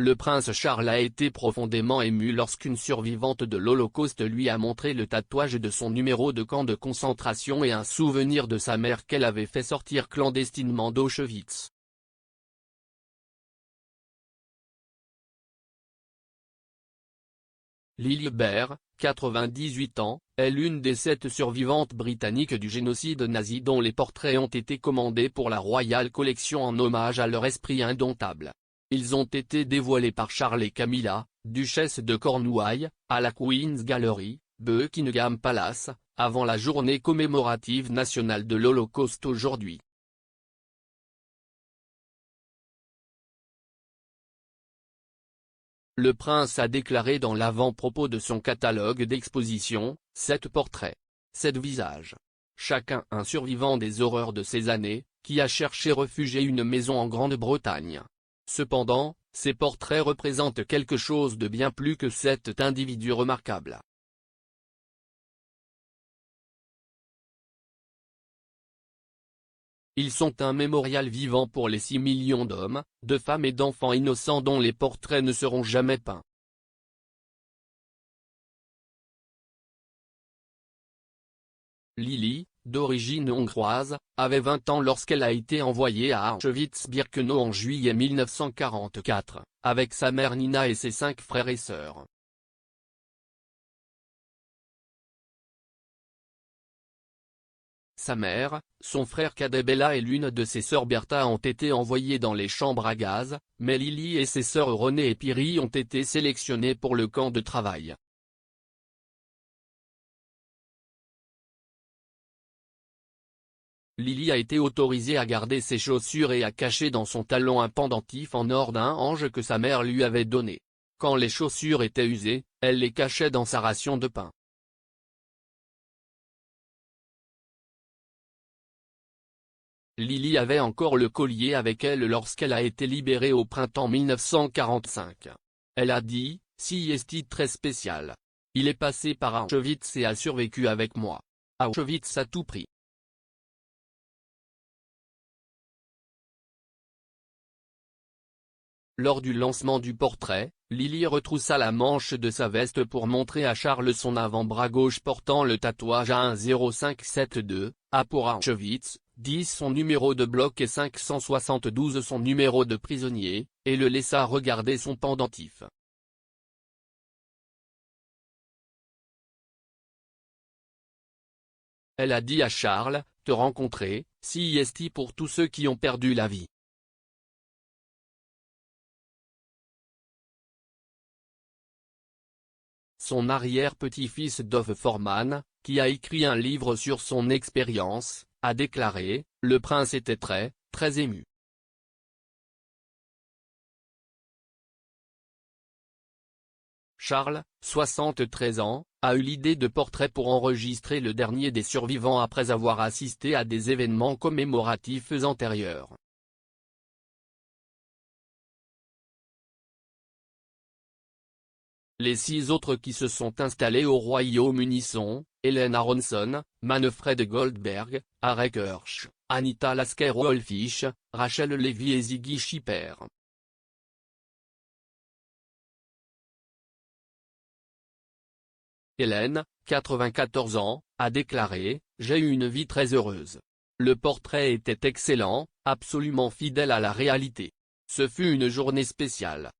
le prince Charles a été profondément ému lorsqu'une survivante de l'Holocauste lui a montré le tatouage de son numéro de camp de concentration et un souvenir de sa mère qu'elle avait fait sortir clandestinement d'Auschwitz. Lily Bear, 98 ans, est l'une des 7 survivantes britanniques du génocide nazi dont les portraits ont été commandés pour la Royal Collection en hommage à leur esprit indomptable. Ils ont été dévoilés par Charles et Camilla, duchesse de Cornouailles, à la Queen's Gallery, Buckingham Palace, avant la journée commémorative nationale de l'Holocauste aujourd'hui. Le prince a déclaré dans l'avant-propos de son catalogue d'exposition, 7 portraits. 7 visages. Chacun un survivant des horreurs de ces années, qui a cherché refuge et une maison en Grande-Bretagne. Cependant, ces portraits représentent quelque chose de bien plus que 7 individus remarquables. Ils sont un mémorial vivant pour les 6 millions d'hommes, de femmes et d'enfants innocents dont les portraits ne seront jamais peints. Lily, d'origine hongroise, avait 20 ans lorsqu'elle a été envoyée à Auschwitz-Birkenau en juillet 1944, avec sa mère Nina et ses 5 frères et sœurs. Sa mère, son frère cadet Bella et l'une de ses sœurs Bertha ont été envoyées dans les chambres à gaz, mais Lily et ses sœurs Renée et Piri ont été sélectionnées pour le camp de travail. Lily a été autorisée à garder ses chaussures et à cacher dans son talon un pendentif en or d'un ange que sa mère lui avait donné. Quand les chaussures étaient usées, elle les cachait dans sa ration de pain. Lily avait encore le collier avec elle lorsqu'elle a été libérée au printemps 1945. Elle a dit, « Si est très spécial. Il est passé par Auschwitz et a survécu avec moi. Auschwitz à tout prix. » Lors du lancement du portrait, Lily retroussa la manche de sa veste pour montrer à Charles son avant-bras gauche portant le tatouage A10572, A pour Auschwitz, 10 son numéro de bloc et 572 son numéro de prisonnier, et le laissa regarder son pendentif. Elle a dit à Charles, « Te rencontrer, si est pour tous ceux qui ont perdu la vie. » Son arrière-petit-fils Dov Foreman, qui a écrit un livre sur son expérience, a déclaré, « Le prince était très, très ému. » Charles, 73 ans, a eu l'idée de portrait pour enregistrer le dernier des survivants après avoir assisté à des événements commémoratifs antérieurs. Les 6 autres qui se sont installés au Royaume-Uni sont, Helen Aronson, Manfred Goldberg, Arek Hirsch, Anita Lasker-Wolfish, Rachel Levy et Ziggy Schipper. Hélène, 94 ans, a déclaré, « J'ai eu une vie très heureuse. Le portrait était excellent, absolument fidèle à la réalité. Ce fut une journée spéciale. »